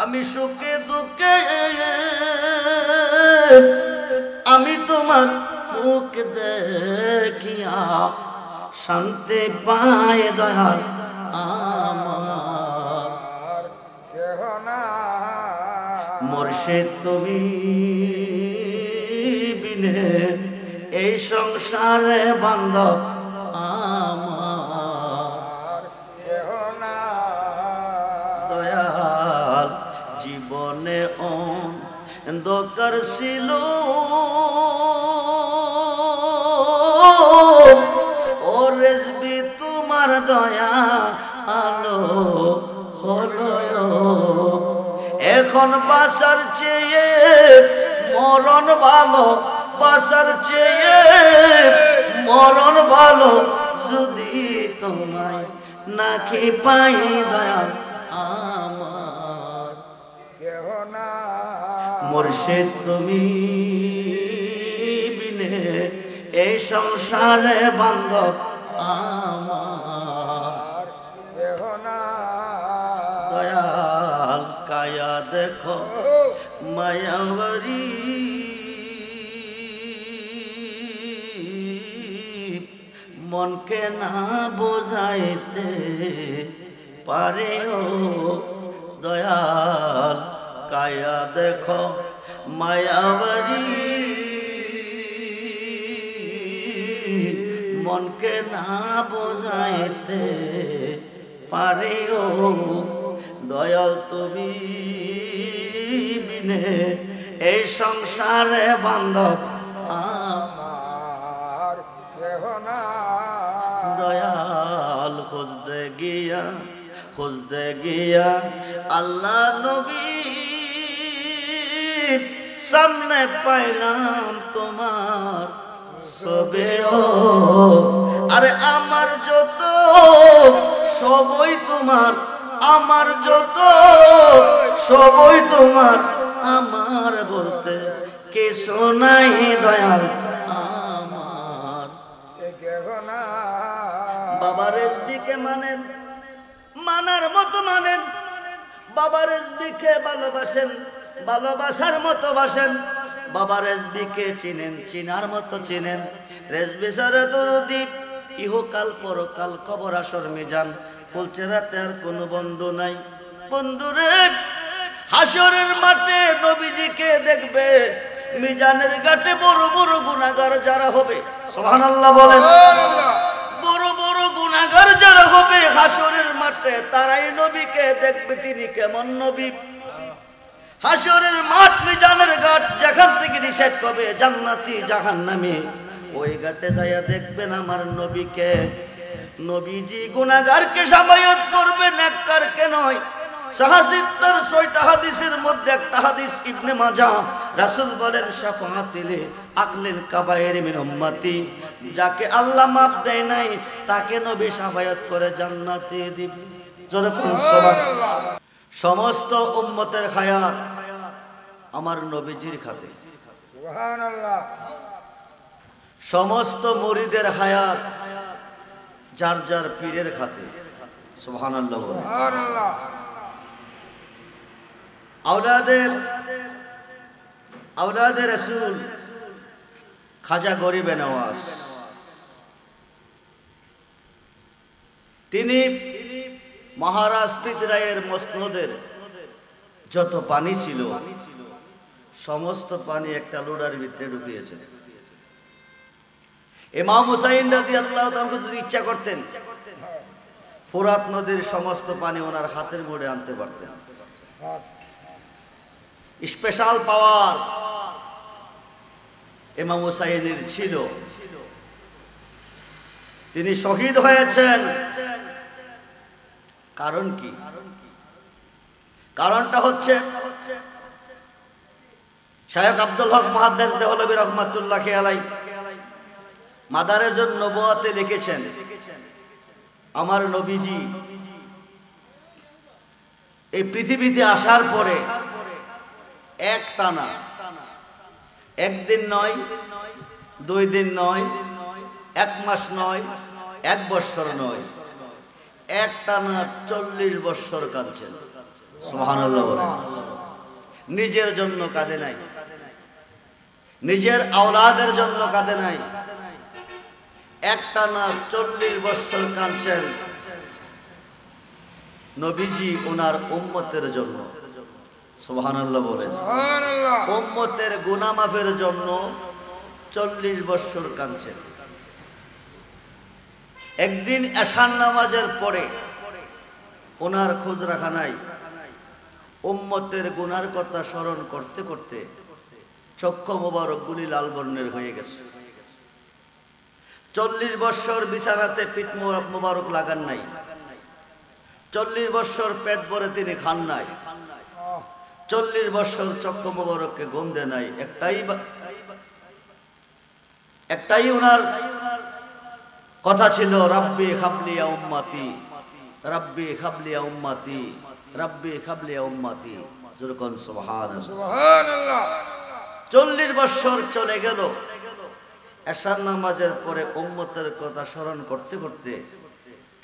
আমি সুখে দুঃখে আমি তোমার মুখ দেখিয়া শান্তি পায় দয়াল আমার কেহ না মুর্শিদ তুমি বিনে এই সংসারে বান্ধব আমার কেহ না দয়াল জীবনে অন্ধকার ছিল ও রেজবি তোমার দয়া আলো হলো এখন বাঁচার চেয়ে মরণ ভালো বাঁচার চেয়ে মরণ ভালো যদি তোমায় নাকি পাই দয়াল আমার কেহ না মুর্শিদ তুমি বিনে এই সংসারে বান্ধব আমার কেহ না দয়াল কায়া দেখো মায়াবরী মনকে না বোঝাইতে পারে ও দয়াল কায়া দেখো মায়াবরী মনকে না বোঝাইতে পারে ও দয়াল তুমি বিনে এই সংসারে বান্ধব আমার কেহ না দয়াল খুঁজতে গিয়া আল্লাহ নবী সামনে পাইলাম তোমার সবে ও আরে আমার যত সবই তোমার আমার যত সবই তোমার আমার বলতে কিছু নাই দয়াল আমার কেহ না বাবার দিকে মানেন মানার মতো মানেন বাবার দিকে ভালোবাসেন ভালোবাসার মতো বাসেন বাবার রেজবিকে চিনেন চিনার মতো চিনেন রেজবি সারা দরদি ইহকাল পরকাল কবর আসর মিজান ফুলচেরাতে আর কোনো বন্ধু নাই বন্ধুরে হাসরের মাঠে নবীজিকে দেখবে মিজানের ঘাটে বড় বড় গুনাহগার যারা হবে সুবহানাল্লাহ বলেন বড় বড় গুনাহগার যারা হবে হাসরের মাঠে তারাই নবীকে দেখবে তিনি কেমন নবী হাসরের মাঠ মিজানের ঘাট যেখান থেকে ডিসাইড করবে জান্নাতি জাহান্নামী ওই ঘাটে যাইয়া দেখবেন আমার নবীকে নবীজি গুনাহগারকে সামায়াত করবে নেককারকে নয় সাহাসিত্তার 6টা হাদিসের মধ্যে একটা হাদিস ইবনে মাজাহ রাসূল বলেন শাফাআতিলে আকলিল কাবায়ের মিন উম্মতি যাকে আল্লাহ মাফ দেয় নাই তাকে নবী সাফায়াত করে জান্নাতে দিবে জোরে কোন সুবহানাল্লাহ সমস্ত উম্মতের হায়াত আমার নবীজির খাতে সুবহানাল্লাহ সমস্ত মুরিদের হায়াত যার যার পীরের খাতে সুবহানাল্লাহ সুবহানাল্লাহ আওলাদে রাসূল খাজা গরিবে নওয়াজ তিনি মহারাজ পিতরায়ের মসনদের যত পানি ছিল সমস্ত পানি একটা লোডার ভিতরে ঢুকিয়েছেন ইমাম হুসাইন রাদিয়াল্লাহু তাআলা যদি ইচ্ছা করতেন ফোরাত নদীর সমস্ত পানি ওনার হাতের মুঠে আনতে পারতেন স্পেশাল পাওয়ার ইমাম হুসাইনের ছিল তিনি শহীদ হয়েছেন কারণ কি কারণটা হচ্ছে শায়খ আব্দুল হক মুহাদ্দিস দেহলভী রাহমাতুল্লাহ আলাইহি মাদারেজুন নবুওয়াতে লিখেছেন আমার নবীজি এই পৃথিবীতে আসার পরে একটানা একদিন নয় 2 দিন নয় 1 মাস নয় 1 বছর নয় একটানা 40 বছর কাঁদছেন সুবহানাল্লাহ বলেন। নিজের জন্য কাঁদে নাই, নিজের আওলাদের জন্য কাঁদে নাই, একটানা 40 বছর কাঁদছেন নবীজি ওনার উম্মতের জন্য। সুবহানাল্লাহ বলেন। সুবহানাল্লাহ। উম্মতের গুনাহ মাফের জন্য 40 বছর কাঁদছেন। একদিন এশার নামাজের পরে ওনার খোঁজ রাখা নাই, উম্মতের গুনার কথা স্মরণ করতে করতে চক্ষু মোবারক গুলি লাল বর্ণের হয়ে গেছে। 40 বছর বিছানাতে পিঠ মোবারক লাগান নাই, 40 বছর পেট ভরে তিনি খান নাই, 40 বছর চক্ষু মোবারককে ঘুম দেয় নাই। একটাই ওনার কথা ছিল, রাব্বি খাবলিয়া উম্মতি, রাব্বি খাবলিয়া উম্মতি, রাব্বি খাবলিয়া উম্মতি। যেরকম সুবহানাল্লাহ সুবহানাল্লাহ। 40 বছর চলে গেল। এশার নামাজের পরে উম্মতের কথা স্মরণ করতে করতে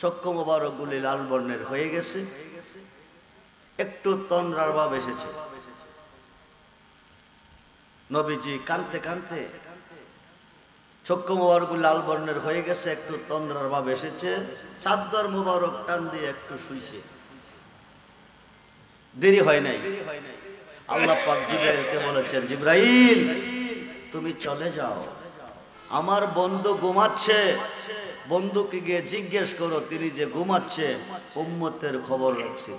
চক্ষু মোবারক গুলি লাল বর্ণের হয়ে গেছে, একটু তন্দ্রার ভাব এসেছে। নবীজি কাঁদতে কাঁদতে চক্ষু মোবারক লাল বর্ণের হয়ে গেছে, একটু তন্দ্রার ভাব এসেছে, চাদর মোবারক টান দিয়ে একটু শুইছে। দেরি হয় নাই, আল্লাহ পাক জিবরাইলকে বলেছেন, জিবরাইল তুমি চলে যাও, আমার বন্ধু ঘুমাচ্ছে, বন্ধুকে গিয়ে জিজ্ঞেস করো তিনি যে ঘুমাচ্ছে উম্মতের খবর রাখছে।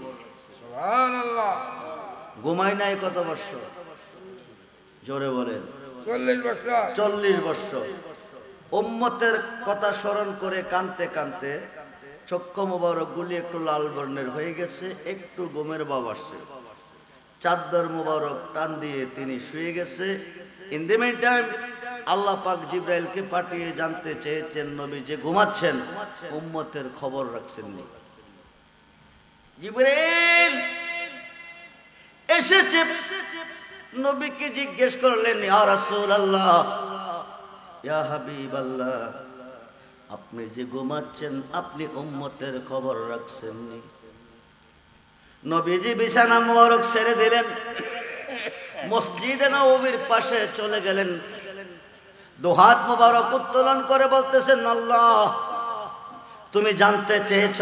সুবহানাল্লাহ। ঘুমায় নাই কত বছর? জোরে বলেন। 40 বছর। 40 বছর উম্মতের কথা স্মরণ করে কাঁদতে কাঁদতে চক্ষু মোবারক গুলি একটু লাল বর্ণের হয়ে গেছে, একটু ঘুমের ভাব আসছে, চাদর মোবারক টান দিয়ে তিনি শুয়ে গেছে। ইন দি মিন টাইম আল্লাহ পাক জিবরাইলকে পাঠিয়ে জানতে চেয়েছেন নবী যে ঘুমাচ্ছেন, উম্মতের খবর রাখছেন নি। জিবরাইল এসেছে, নবীকে জিজ্ঞেস করলেন, ইয়া রাসূলুল্লাহ, ইয়া হাবিবাল্লাহ, আপনি যে ঘুমাচ্ছেন আপনি উম্মতের খবর রাখছেন নি? নবীজি বিছানা মোবারক ছেড়ে দিলেন, মসজিদে নববীর পাশে চলে গেলেন, দুহাত মোবারক উত্তোলন করে বলতেছেন, আল্লাহ তুমি জানতে চেয়েছ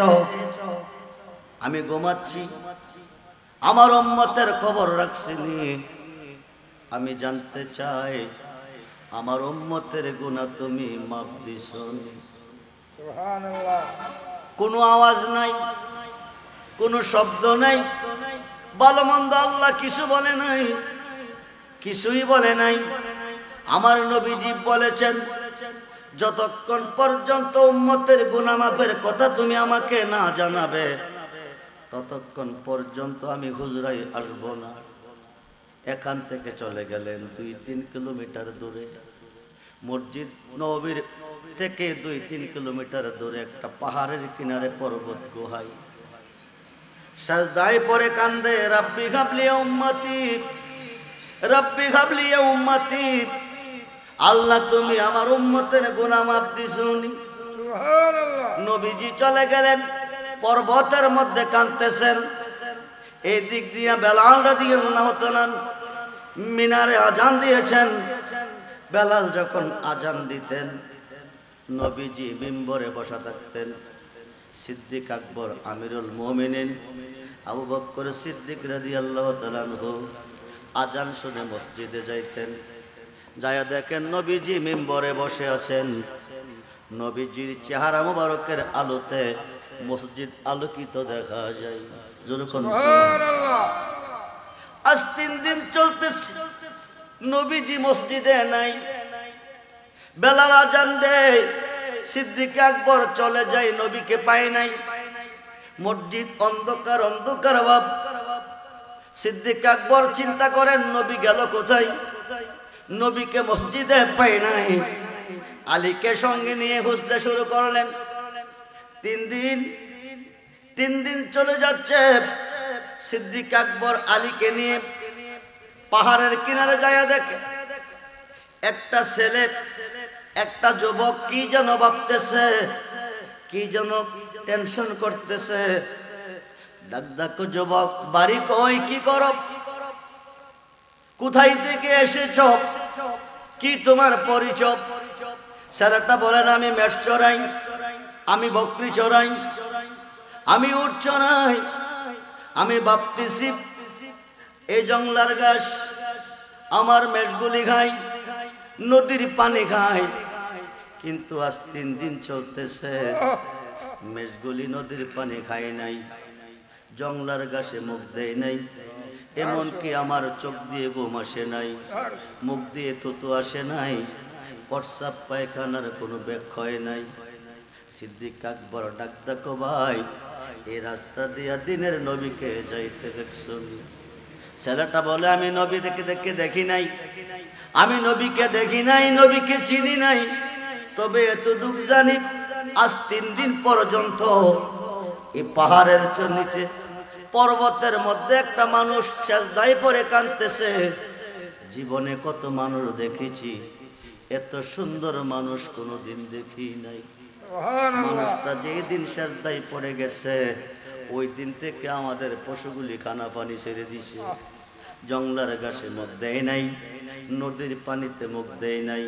আমি ঘুমাচ্ছি, আমার উম্মতের খবর রাখছিনি, আমি জানতে চাই আমার উম্মতের গুনাহ তুমি মাফ দিছো? সুবহানাল্লাহ। কোনো আওয়াজ নাই, কোনো শব্দ নাই, ভালো মন্দ আল্লাহ কিছু বলে নাই, কিছুই বলে নাই। আমার নবীজি বলেছেন, যতক্ষণ পর্যন্ত উম্মতের গুনাহ মাফের কথা তুমি আমাকে না জানাবে ততক্ষণ পর্যন্ত আমি হুজরায় আসবো না। এখান থেকে চলে গেলেন 2-3 কিলোমিটার দূরে, মসজিদ নববীর থেকে 2-3 কিলোমিটার দূরে একটা পাহাড়ের কিনারে পর্বত গুহায় সাজদায় পড়ে কান্দে, রাব্বি হাবলিয়া উম্মতি, রাব্বি হাবলিয়া উম্মতি, আল্লাহ তুমি আমার উম্মতের গুনাহ মাফ দিছুনি। সুবহানাল্লাহ। নবীজি চলে গেলেন, পর্বতের মধ্যে কাঁদতেছেন। এই দিক দিয়ে বেলাল রাদিয়াল্লাহু তাআলা মিনারে আজান দিয়েছেন। বেলাল যখন আজান দিতেন নবীজি মিম্বরে বসা থাকতেন। সিদ্দিক আকবর, আমিরুল মুমিনিন আবু বকর সিদ্দিক রাদিয়াল্লাহু তাআলা আনহু আজান শুনে মসজিদে যাইতেন। যায়া দেখেন নবীজি মিম্বরে বসে আছেন, নবীজির চেহারা মোবারকের আলোতে মসজিদ আলোকিত দেখা যায়। সুবহানাল্লাহ। আজ 3 দিন চলতেছে, নবীজি মসজিদে নাই। বেলাল আজান দেয়, সিদ্দিক আকবর চলে যায়, নবীকে পায় নাই। মসজিদ অন্ধকার অন্ধকার ভাব। সিদ্দিক আকবর চিন্তা করেন নবী গেল কোথায়, নবীকে মসজিদে পায় নাই। আলীকে সঙ্গে নিয়ে খুঁজতে শুরু করলেন। 3 দিন চলে যাচ্ছে। সিদ্দিক আকবর আলীকে নিয়ে পাহাড়ের কিনারে যায়া দেখে একটা ছেলে, একটা যুবক কি যেন ভাবতেছে, কি যেন টেনশন করতেছে। ডাক ডাকো যুবক, বাড়ি কই, কি করো, কোথায় থেকে এসেছ, কি তোমার পরিচয়? ছেলেটা বলেন, আমি মেষ চড়াই, আমি বকরি চড়াই, আমি উট চড়াই, আমি ভাবতেছি এই জংলার ঘাস আমার মেষগুলি খাই, নদীর পানি খাই, কিন্তু আজ 3 দিন চলতেছে মেষগুলি নদীর পানি খায় নাই, জংলার ঘাসে মুখ দেয় নাই, এমনকি আমার চোখ দিয়ে ঘুম আসে নাই, মুখ দিয়ে থুতু আসে নাই, প্রস্রাব পায়খানার কোনো ব্যাখ্যাই নাই। সিদ্দিক আকবর ডাক ডাকো, ভাই এই রাস্তা দিয়া দিনের নবীকে যাইতে দেখছো? ছেলেটা বলে, আমি নবী দেখি নাই, আমি নবীকে দেখি নাই, নবীকে চিনি নাই, তবে এতটুকু জানি আজ 3 দিন পর্যন্ত এই পাহাড়ের নিচে পর্বতের মধ্যে একটা মানুষ সেজদায় পড়ে কাঁদতেছে। জীবনে কত মানুষ দেখেছি, এত সুন্দর মানুষ কোনোদিন দেখি নাই। মানুষটা যেই দিন সেজদায় পড়ে গেছে, ওই দিন থেকে আমাদের পশুগুলি খানা পানি ছেড়ে দিছে, জংলার ঘাসে মুখ দেয় নাই, নদীর পানিতে মুখ দেয় নাই,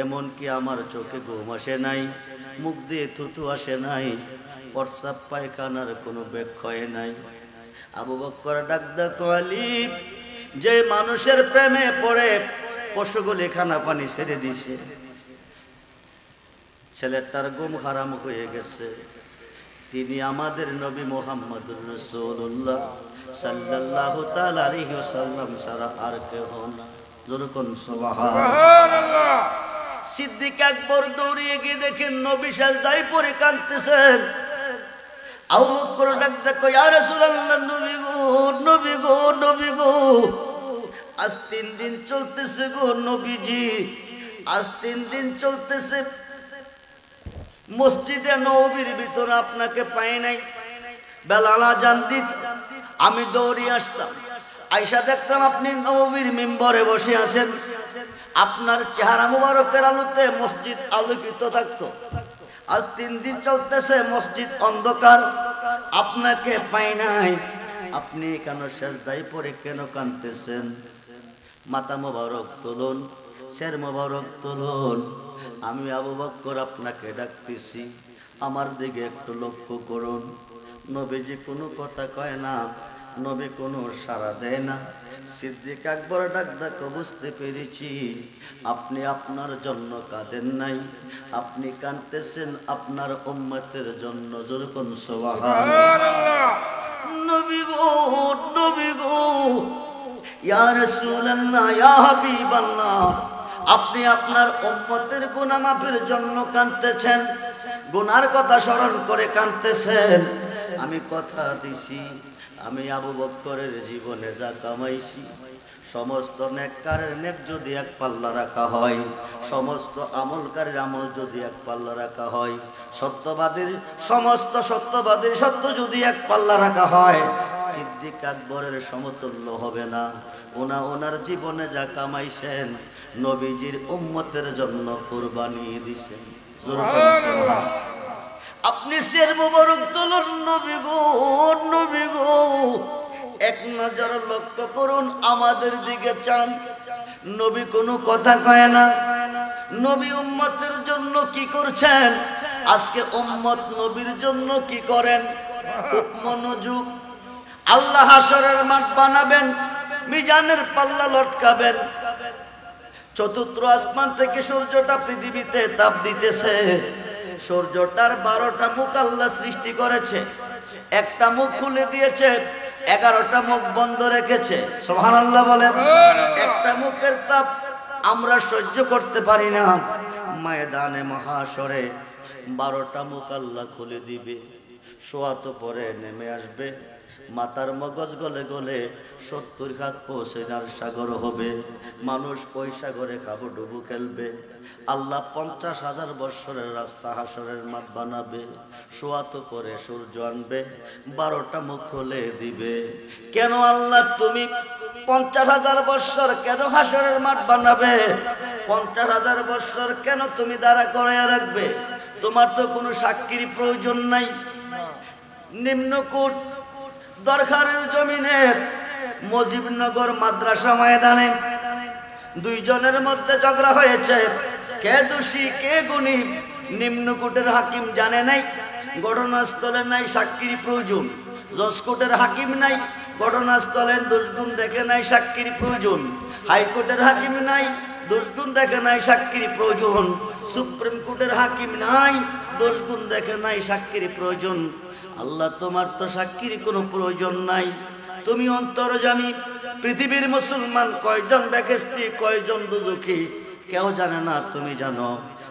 এমনকি আমার চোখে ঘুম আসে নাই, মুখ দিয়ে থুতু আসে নাই, প্রস্রাব পায়খানার কোনো ব্যাখ্যাই নাই। আবু বকর ডাক ডাকো, আলী যে মানুষের প্রেমে পড়ে পশুগুলি খানা পানি ছেড়ে দিছে, ছেলেটার ঘুম হারাম হয়ে গেছে, তিনি আমাদের নবী মুহাম্মদুর রাসূলুল্লাহ সাল্লাল্লাহু তাআলা আলাইহি ওয়াসাল্লাম ছাড়া আর কেউ না। যেরকম সুবহানাল্লাহ। সিদ্দিক আকবর দৌড়িয়ে গিয়ে দেখেন নবী সাজদায় পড়ে কাঁদতেছেন। আবু বকর ডাক ডাকো, ইয়া রাসূলুল্লাহ, নবী গো, নবী গো, নবী গো, আজ 3 দিন চলতেছে গো নবীজি, আজ 3 দিন চলতেছে মসজিদে নববীর ভিতরে আপনাকে পাই নাই। বেলাল আযান দিত, আমি দৌড়িয়ে আসতাম, আয়েশা দেখতাম আপনি নববীর মিম্বরে বসে আছেন, আপনার চেহারা মুবারকের আলোতে মসজিদ আলোকিত থাকতো। আজ 3 দিন চলতেছে মসজিদ অন্ধকার, আপনাকে পাই নাই, আপনি কেন সেজদায় পড়ে কেন কাঁদতেছেন? মাথা মোবারক তুলুন, শের মোবারক তুলুন, আমি আবু বকর আপনাকে ডাকতেছি, আমার দিকে একটু লক্ষ্য করুন। নবীজি কোনো কথা কয় না, নবী কোনো সাড়া দেয় না। সিদ্দিক আকবর ডাক ডাকো, বুঝতে পেরেছি আপনি আপনার জন্য কাঁদেন নাই, আপনি কাঁদতেছেন আপনার উম্মতের জন্য। যেরকম সুবহানাল্লাহ। নবী গো, নবী গো, ইয়া রাসূলুল্লাহ, ইয়া হাবিবাল্লাহ, আপনি আপনার উম্মতের গুনাহ মাফের জন্য কাঁদতেছেন, গুনার কথা স্মরণ করে কাঁদতেছেন। আমি কথা দিছি, আমি আবু বকরের জীবনে যা কামাইছি, সমস্ত নেককারের নেক যদি এক পাল্লা রাখা হয়, সমস্ত আমলকারীর আমল যদি এক পাল্লা রাখা হয়, সত্যবাদীর সমস্ত সত্যবাদীর সত্য যদি এক পাল্লা রাখা হয়, সিদ্দিক আকবরের সমতুল্য হবে না। ওনার জীবনে যা কামাইছেন নবীজির উম্মতের জন্য কুরবানি দিয়েছেন। আপনি শের মোবারক তুলুন, নবী গো, নবী গো, এক নজর লক্ষ্য করুন, আমাদের দিকে চান। নবী কোনো কথা কয় না, নবী উম্মতের জন্য কি করছেন, আজকে উম্মত নবীর জন্য কি করেন? খুব মনোযোগ। আল্লাহ হাসরের মাঠ বানাবেন, মিজানের পাল্লা লটকাবেন, চতুর্থ আসমান থেকে সূর্যটা পৃথিবীতে তাপ দিতেছে, সূর্যটার 12টা মুখ আল্লাহ সৃষ্টি করেছে, একটা মুখ খুলে দিয়েছে, 11টা মুখ বন্ধ রেখেছে। সুবহানাল্লাহ বলেন। একটা মুখের তাপ আমরা সহ্য করতে পারি না, ময়দানে মহাশরে 12টা মুখ আল্লাহ খুলে দিবে, সোয়াত পরে নেমে আসবে, মাথার মগজ গলে গলে 70 হাত পৌঁছার সাগর হবে, মানুষ ওই সাগরে খাবুডুবু খেলবে। আল্লাহ 50,000 বৎসরের রাস্তা হাসরের মাঠ বানাবে, সোয়াত পরে সূর্য আনবে, 12টা মুখ খুলে দিবে। কেন আল্লাহ তুমি 50,000 বৎসর কেন হাসরের মাঠ বানাবে? 50,000 বৎসর কেন তুমি দাঁড়া করাইয়া রাখবে? তোমার তো কোনো সাক্ষীর প্রয়োজন নাই। নিম্নকূট দরকারের জমিনে মুজিবনগর মাদ্রাসা ময়দানে দুইজনের মধ্যে ঝগড়া হয়েছে। কে দোষী কে গুণী নিম্নকোটের হাকিম জানে নাই, ঘটনাস্থলে নাই সাক্ষীর প্রয়োজন। জজকোর্টের হাকিম নাই, ঘটনাস্থলে দোষগুণ দেখে নাই সাক্ষীর প্রয়োজন। হাইকোর্টের হাকিম নাই, দোষগুণ দেখে নাই সাক্ষীর প্রয়োজন। সুপ্রিম কোর্টের হাকিম নাই, দোষগুণ দেখে নাই সাক্ষীর প্রয়োজন। আল্লাহ তোমার তো সাক্ষীর কোনো প্রয়োজন নাই, তুমি অন্তর্যামী। পৃথিবীর মুসলমান কয়জন বেহেশতি কয়জন দুজখী কেউ জানে না, তুমি জানো।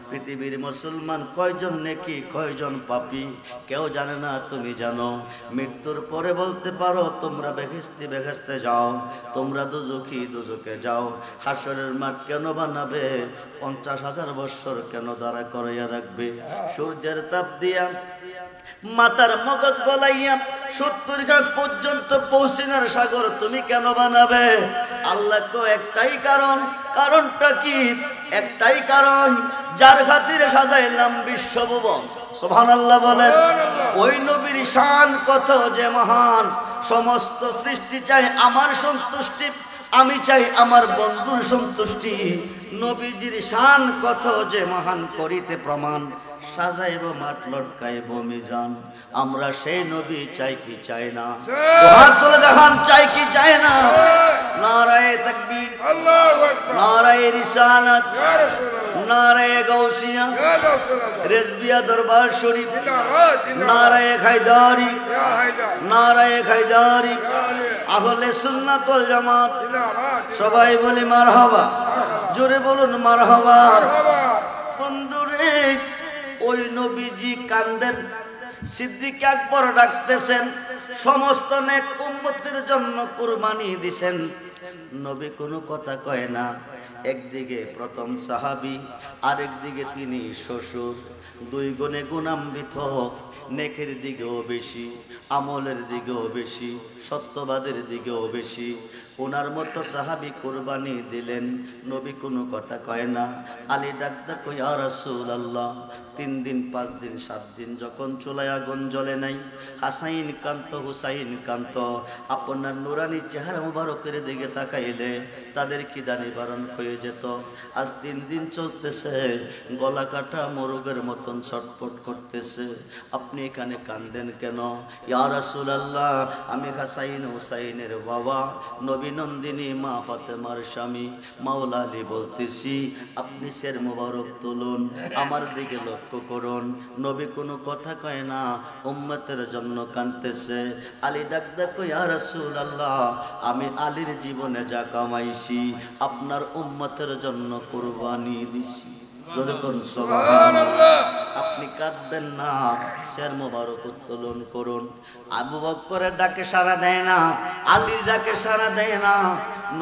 পৃথিবীর মুসলমান কয়জন নেকি কয়জন পাপী কেউ জানে না, তুমি জানো। মৃত্যুর পরে বলতে পারো তোমরা বেহেশতি বেহেশতে যাও, তোমরা দুজখী দুজকে যাও। হাসরের মাঠ কেন বানাবে? 50,000 বৎসর কেন দাঁড়া করাইয়া রাখবে? সূর্যের তাপ দিয়া মাতার মগজ গলাইয়া 70 ঘাট পর্যন্ত পৌঁছিনার সাগর তুমি কেন বানাবে? আল্লাহ তো একটাই কারণ। কারণটা কি? একটাই কারণ, যার খাতিরে সাজাইলাম বিশ্বভুবন। সুবহানাল্লাহ বলেন। ওই নবীর শান কত যে মহান, সমস্ত সৃষ্টি চাই আমার সন্তুষ্টি, আমি চাই আমার বন্ধুর সন্তুষ্টি। নবীজির শান কত যে মহান করিতে প্রমাণ, সাজাইব মাঠ লটকাইব মিজান। আমরা সেই নবী চাই কি চাই না? হাত তুলে দেখান, চাই কি চাই না? নারায়ে তাকবীর, আল্লাহু আকবার, নারায়ে রিসালাত, নারায়ে গাউসিয়া, রেজবিয়া দরবার শরীফ, নারায়ে হায়দারি, নারায়ে হায়দারি, আহলে সুন্নাত ওয়াল জামাত। সবাই বলি মারহাবা, জোরে বলুন মারহাবা। বন্ধুরে, ওই নবীজি কান্দেন, সিদ্দিক আকবর ডাকতেছেন, সমস্ত নেক উম্মতের জন্য কুরবানি দিছেন। নবী কোনো কথা কয় না। একদিকে প্রথম সাহাবী, আরেকদিকে তিনি শ্বশুর। দুই গুণে গুণান্বিত, নেকের দিকেও বেশি, আমলের দিকেও বেশি, সত্যবাদের দিকেও বেশি। ওনার মতো সাহাবী কুরবানি দিলেন, নবী কোনো কথা কয় না। আলী ডাকদা কই, ইয়া রাসূলুল্লাহ, 3 দিন 5 দিন 7 দিন যখন চুলায় আগুন জ্বলে নাই, হাসাইন কান্ত হুসাইন কান্ত, আপনার নুরানি চেহারা মুবারকের দিকে তাকাইলে তাদের খিদা নিবারণ হয়ে যেত। আজ 3 দিন চলতেছে, গলা কাটা মোরগের মতন ছটফট করতেছে, আপনি এখানে কান্দেন কেন? ইয়া রাসূলুল্লাহ, আমি হাসাইন হুসাইনের বাবা, নবী নন্দিনী মা ফাতেমার স্বামী মাওলা আলী বলতেছি, আপনি সের মুবারক তুলুন, আমার দিকে লক্ষ্য করুন। নবী কোনো কথা কয় না, উম্মতের জন্য কাঁদতেছে। আলী ডাক দেখো, ইয়া রাসূলুল্লাহ, আমি আলীর জীবনে যা কামাইছি আপনার উম্মতের জন্য কুরবানি দিছি। আপনি কাঁদবেন না, শের মোবারক উত্তোলন করুন। আবু বকরের ডাকে সাড়া দেয় না, আলীর ডাকে সাড়া দেয় না।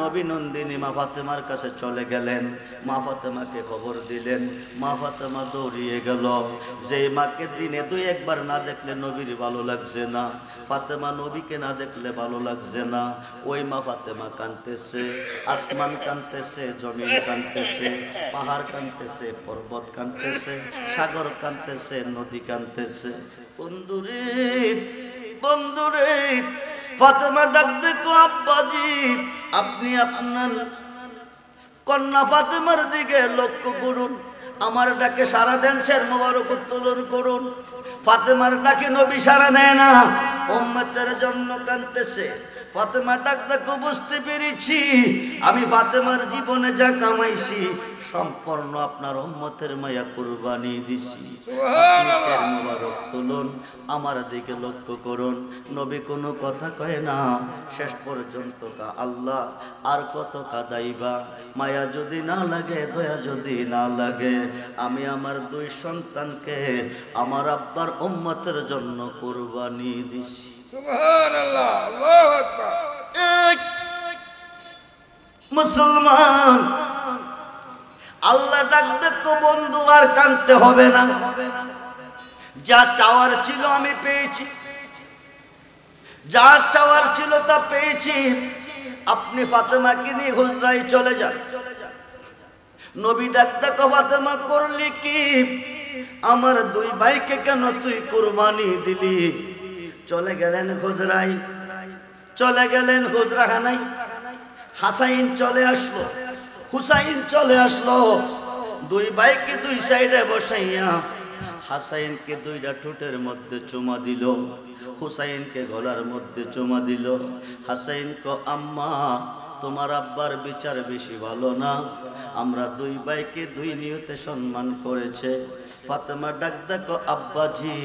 নবী নন্দিনী মা ফাতেমার কাছে চলে গেলেন, মা ফাতেমাকে খবর দিলেন। মা ফাতেমা দৌড়িয়ে গেল। যে মাকে দিনে 2 একবার না দেখলে নবীর ভালো লাগছে না, ফাতেমা নবীকে না দেখলে ভালো লাগছে না। ওই মা ফাতেমা কাঁদতেছে, আসমান কাঁদতেছে, জমিন কাঁদতেছে, পাহাড় কাঁদতেছে, পর্বত কাঁদতেছে, সাগর কাঁদতেছে, নদী কাঁদতেছে। বন্ধুরে, বন্ধুরে, ফাতেমা ডাক দেখো, আব্বাজি, আপনি আপনার কন্যা ফাতেমার দিকে লক্ষ্য করুন, আমার ডাকে সাড়া দেন, শের মোবারক উত্তোলন করুন। ফাতেমার ডাকে নবী সাড়া দেয় না, উম্মতের জন্য কাঁদতেছে। ফাতেমা ডাক দেখো, বুঝতে পেরেছি, আমি ফাতেমার জীবনে যা কামাইছি সম্পূর্ণ আপনার উম্মতের মায়া কুরবানি দিছি। শের মোবারক তুলুন, আমার দিকে লক্ষ্য করুন। নবী কোনো কথা কয় না। শেষ পর্যন্ত আল্লাহ আর কত কাঁদাইবা? মায়া যদি না লাগে, দয়া যদি না লাগে, আমি আমার 2 সন্তানকে আমার আব্বার উম্মতের জন্য কুরবানি দিছি। সুবহানাল্লাহ, আল্লাহু আকবার। মুসলমান, আল্লাহ ডাক দেখো, বন্ধু আর কাঁদতে হবে না, যা চাওয়ার ছিল আমি পেয়েছি, যা চাওয়ার ছিল তা পেয়েছি। আপনি ফাতেমাকে নিয়ে হুজরায় চলে যান। নবী ডাক দেখো, ফাতেমা করলি কি? আমার 2 ভাইকে কেন তুই কুরবানি দিলি? চলে গেলেন হুজরায়। চলে গেলেন হুজরাখানায়। হাসাইন চলে আসলো, হুসাইন চলে আসলো। দুই ভাইকে দুই সাইডে বসাইয়া হাসাইনকে দুইটা ঠোঁটের মধ্যে চুমা দিল, হুসাইনকে গলার মধ্যে চুমা দিল। হাসাইন কো আম্মা তোমার আব্বার বিচার বেশি ভালো না, আমরা দুই ভাইকে দুই নিয়তে সম্মান করেছে। ফাতেমা ডাক দেখো আব্বাজি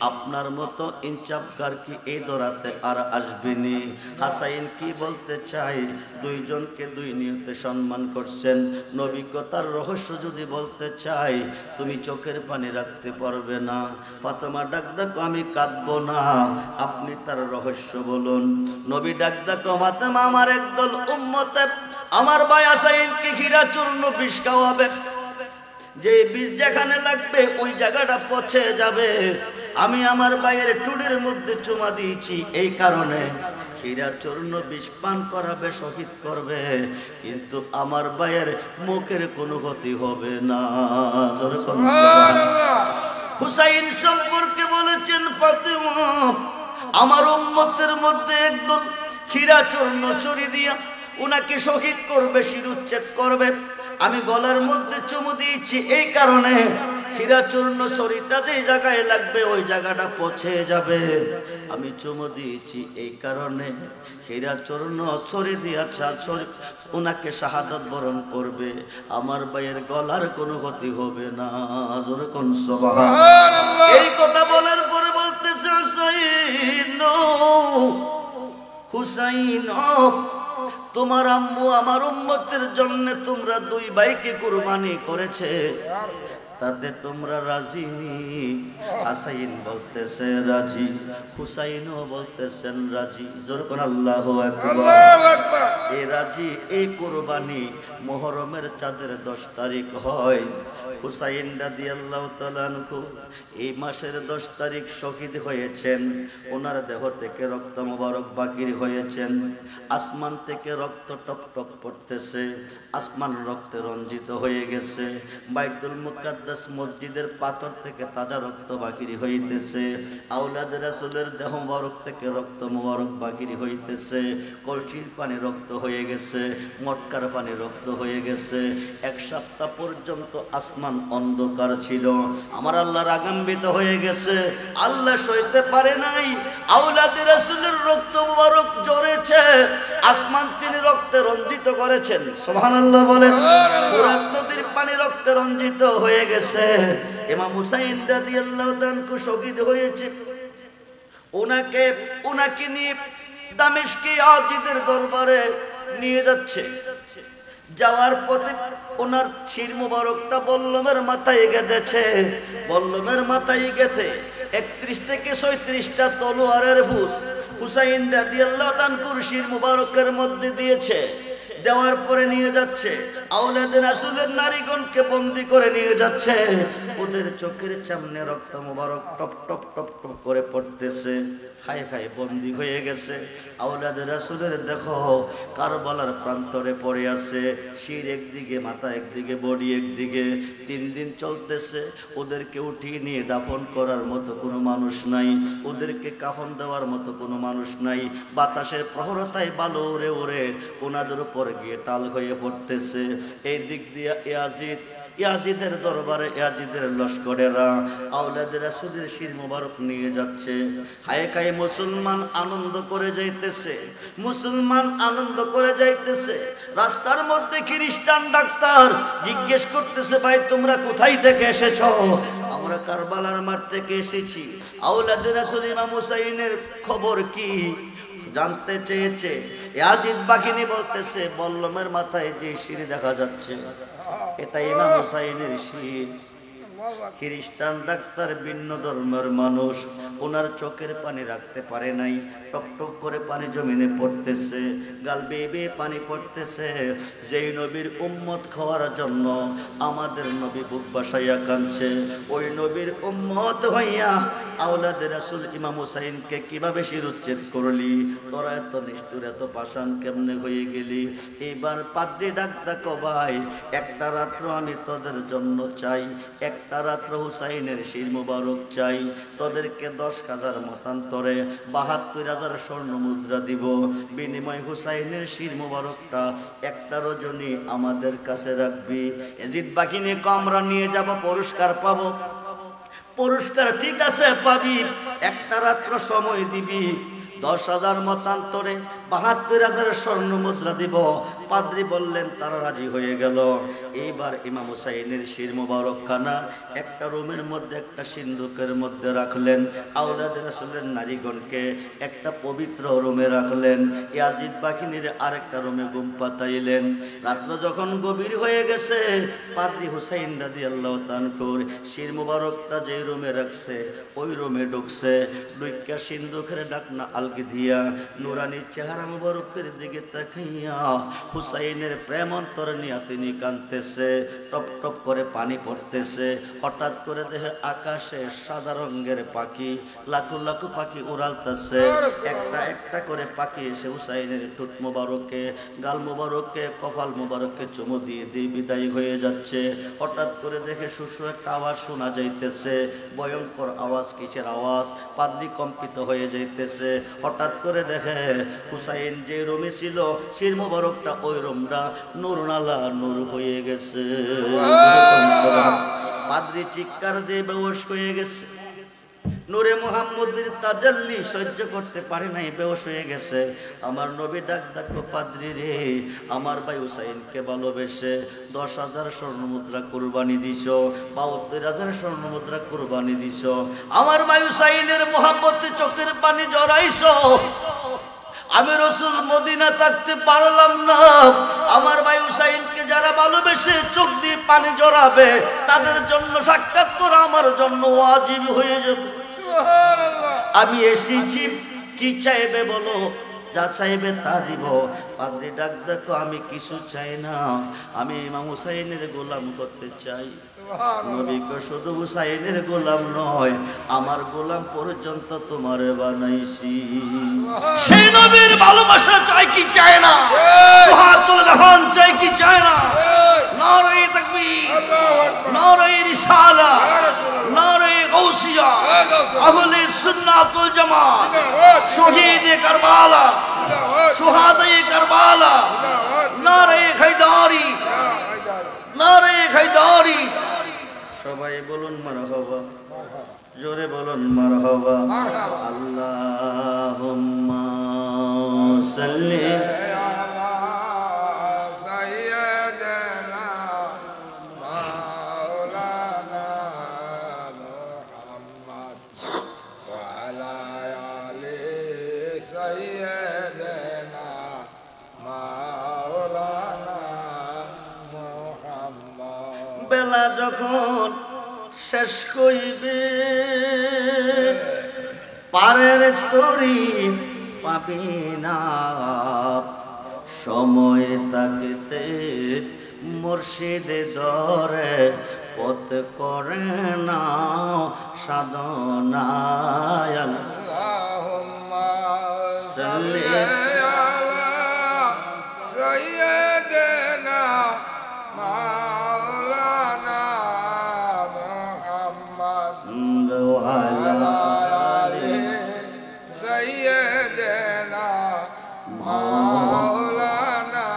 আপনার মতো ইনচাপকার কি এই দরাতে আর আসবেনি? হাসাইন কি বলতে চাই, দুইজনকে দুই নিয়তে সম্মান করছেন। নবিকতার রহস্য যদি বলতে চাই তুমি চোখের পানি রাখতে পারবে না। ফাতেমা ডাক দেখো আমি কাঁদবো না, আপনি তার রহস্য বলুন। নবী ডাক দেখো ফাতেমা আমার একদল উম্মতে আমার ভাই হাসাইনকে হীরা চূর্ণ বিষ খাওয়াবে, যে বিষ যেখানে লাগবে ওই জায়গাটা পচে যাবে। আমি আমার ভাইয়ের টুডির মধ্যে চুমা দিয়েছি এই কারণে হীরা চূর্ণ বিষ পান করাবে, শহীদ করবে, কিন্তু আমার ভাইয়ের মুখের কোনো ক্ষতি হবে না। হুসাইন সম্পর্কে বলেছেন ফাতেমা আমার উম্মতের মধ্যে একদম হীরা চূর্ণ চুরি দিয়া উনাকে শহীদ করবে, শিরুচ্ছেদ করবে। আমি গলার মধ্যে চুমু দিয়েছি এই কারণে হীরা চূর্ণ শরীরটা যে জায়গায় লাগবে ওই জায়গাটা পচে যাবে। আমি চুমু দিয়েছি এই কারণে হীরা চূর্ণ শরীর দিয়া উনাকে শাহাদাত বরণ করবে, আমার ভাইয়ের গলার কোনো ক্ষতি হবে না। জোরে কোন সুবহানাল্লাহ। এই কথা বলার পরে বলতেছে হুসাইন হুসাইন তোমার আম্মু আমার উম্মতের জন্য তোমরা দুই ভাইকে কুরবানি করেছে, তাতে তোমরা রাজি? হাসাইন বলতেছে রাজি, হুসাইনও বলতেছেন রাজি। জোরে কোন আল্লাহু আকবার। এই রাজি এই কুরবানি মুহররমের চাঁদের 10 তারিখ হয়। হুসাইন রাদিয়াল্লাহু তাআলা আনহু এই মাসের 10 তারিখ শহীদ হয়েছেন। ওনার দেহ থেকে রক্ত মোবারক বাকির হয়েছেন। আসমান থেকে রক্ত টপ টপ পড়তেছে, আসমান রক্তে রঞ্জিত হয়ে গেছে। বাইতুল মুকাদ্দাস মসজিদের পাথর থেকে তাজা রক্ত বাকির হইতেছে। আওলাদ রাসূলের দেহ মোবারক থেকে রক্ত মোবারক বাকির হইতেছে। কলসির পানি রক্ত হয়ে গেছে, মটকার পানি রক্ত হয়ে গেছে। 1 সপ্তাহ পর্যন্ত আসমান অন্ধকার ছিল। আমার আল্লাহ রাগান্বিত হয়ে গেছে, আল্লাহ সইতে পারে নাই। আওলাদ রাসূলের রক্ত মোবারক ঝরেছে, আসমান তিনি রক্তে রঞ্জিত করেছেন। সুবহানাল্লাহ বলেন। ফুরাত নদীর পানি রক্তে রঞ্জিত হয়ে গেছে। ইমাম হুসাইন রাদিয়াল্লাহু তাআলা শহীদ হয়েছে। ওনাকে নিয়ে দামেশকে ইয়াজিদের দরবারে নিয়ে যাচ্ছে। যাওয়ার পথে ওনার শির মুবারকটা বল্লমের মাথায় গেঁথেছে। বল্লমের মাথায় গেঁথে 31 থেকে 36টা তলোয়ারের হুস হুসাইন রাদিয়াল্লাহু তাআলা শির মুবারকের মধ্যে দিয়েছে। দেওয়ার পরে নিয়ে যাচ্ছে, আওলাদ রাসূলের নারীগণকে বন্দী করে নিয়ে যাচ্ছে। ওদের চোখের সামনে রক্ত মুবারক টপ টপ টপ টপ করে পড়তেছে। খায় খায় বন্দী হয়ে গেছে। আওলাদ রাসূলের দেখো কারবালার প্রান্তরে পড়ে আছে, শির একদিকে, মাথা একদিকে, বডি একদিকে। 3 দিন চলতেছে। ওদেরকে উঠিয়ে নিয়ে দাফন করার মতো কোনো মানুষ নাই, ওদেরকে কাফন দেওয়ার মতো কোনো মানুষ নাই। বাতাসের প্রহরতায় বালু উড়ে উড়ে ওনাদের উপর গিয়ে টাল হয়ে পড়তেছে। এই দিক দিয়ে ইয়াজিদের দরবারে ইয়াজিদের লস্করেরা আওলাদ রাসূলের শির মোবারক নিয়ে যাচ্ছে। হায় খায় মুসলমান আনন্দ করে যাইতেছে, মুসলমান আনন্দ করে যাইতেছে। রাস্তার মধ্যে খ্রিস্টান ডাক্তার জিজ্ঞেস করতেছে, ভাই তোমরা কোথায় থেকে এসেছো? আমরা কারবালার মাঠ থেকে এসেছি। আওলাদ রাসূল ইমাম হুসাইনের খবর কি জানতে চেয়েছে। ইয়াজিদ বাহিনী বলতেছে, বল্লমের মাথায় যে সিঁড়ি দেখা যাচ্ছে এটা ইমাম হুসাইনের শির। খ্রিস্টান ডাক্তার ভিন্ন ধর্মের মানুষ, ওনার চোখের পানি রাখতে পারে নাই। টপ টপ করে পানি জমিনে পড়তেছে, গাল বেয়ে বেয়ে পানি পড়তেছে। যেই নবীর উম্মত খাওয়ার জন্য আমাদের নবী বুক বাসাইয়া কাঁদছে, ওই নবীর উম্মত হইয়া আওলাদ রাসূল ইমাম হুসাইনকে কিভাবে শিরুচ্ছেদ করলি? তোরা এত নিষ্ঠুর, এত পাষাণ কেমনে হয়ে গেলি? এবার পাদ্রী ডাক ডাকো, ভাই একটা রাত্র আমি তোদের জন্য চাই, একটা রাত্র হুসাইনের শির মুবারক চাই। তোদেরকে 10,000 মতান্তরে 72,000 1000 স্বর্ণ মুদ্রা দিব, বিনিময় হুসাইনের শির মোবারকটা একটা রজনী আমাদের কাছে রাখবি। এজিদ বাকিনে আমরা নিয়ে যাব, পুরস্কার পাবো। পুরস্কার ঠিক আছে পাবি, একটা রাত্র সময় দিবি, 10,000 মতান্তরে 72,000 স্বর্ণ মুদ্রা দিব। পাদ্রী বললেন, তারা রাজি হয়ে গেল। এইবার ইমাম হুসাইনের শির মোবারক খানা একটা রুমের মধ্যে, একটা সিন্ধুকের মধ্যে রাখলেন। আওলাদ রাসূলের নারীগণকে একটা পবিত্র রুমে রাখলেন। ইয়াজিদ বাকিনীর আরেকটা রুমে ঘুম পাতাইলেন। রাত্র যখন গভীর হয়ে গেছে, পাদ্রী হুসাইন রাদিয়াল্লাহু তাআলা শির মোবারকটা যে রুমে রাখছে ওই রুমে ঢুকছে। ঢুইকা সিন্ধুকের ঢাকনা আলগে দিয়া নুরানির চেহারা মোবারকের দিকে তাকাইয়া হুসাইনের প্রেম অন্তরে নিয়ে তিনি কাঁদতেছে, টপ টপ করে পানি পড়তেছে। হঠাৎ করে দেখে আকাশে সাদা রঙের পাখি, লাখো লাখো পাখি উড়ালতেছে। একটা একটা করে পাখি এসে হুসাইনের ঠোঁট মোবারকে, গাল মোবারকে, কপাল মোবারকে চুমু দিয়ে দিয়ে বিদায় হয়ে যাচ্ছে। হঠাৎ করে দেখে সুসু একটা আওয়াজ শোনা যাইতেছে, ভয়ঙ্কর আওয়াজ। কিসের আওয়াজ? পাদ্রী কম্পিত হয়ে যাইতেছে। হঠাৎ করে দেখে হুসাইন যে রুমে ছিল শির মোবারকটা ওই রুমটা নূরনালা নূর হয়ে গেছে। পাদ্রী চিৎকার দিয়ে বেহুশ হয়ে গেছে। নূরে মুহাম্মদের তাজাল্লি সহ্য করতে পারে নাই, বেহুশ হয়ে গেছে। আমার নবী ডাক ডাকো, পাদ্রী রে, আমার ভাই হুসাইনকে ভালোবেসে 10,000 স্বর্ণ মুদ্রা কুরবানি দিছ, 72,000 স্বর্ণ মুদ্রা কুরবানি দিছ। আমার ভাই হুসাইনের মুহাব্বতে চোখের পানি জড়াইছো। আমি রাসূল মদিনা থাকতে পারলাম না। আমার ভাই হুসাইনকে যারা ভালোবেসে চোখ দিয়ে পানি জড়াবে, তাদের জন্য সাক্ষাৎ করা আমার জন্য ওয়াজিব হয়ে যাবে। আমি এসেছি, কি চাইবে বলো, যা চাইবে তা দিব। পাদ্রী ডাক দেখো, আমি কিছু চাই না, আমি ইমাম হুসাইনের গোলাম করতে চাই। নবীকে শুধু হুসাইনের গোলাম নয়, আমার গোলাম পর্যন্ত তোমারে বানাইছি। সেই নবীর ভালোবাসা চাই কি চায় না? হাত তুলে দেখান, চাই কি চায় না? নারে তাকবীর, নারে রিসালা, নারে গাউসিয়া, আহলে সুন্নাত ওয়াল জামাত, শহীদে কারবালা, শুহাদায়ে কারবালা, নারে হায়দারি, নারে হায়দারি। সবাই বলুন মারহাবা, জোরে বলুন মারহাবা। আল্লাহুম্মা সাল্লি আলা সাইয়্যিদিনা মাওলানা মুহাম্মদ ওয়া আলা আলি সাইয়্যিদিনা মাওলানা মুহাম্মদ। বেলা যখন শেষ হইবে, পারের তরি পাবি না, সময় তাকিতে মুর্শিদে ধরে পথ করে না সাধনায়। আল্লাহুম্মা সাল্লি আলা সাইয়্যিদিনা মাওলানা মুহাম্মদ ওয়া আলা আলি সাইয়্যিদিনা মাওলানা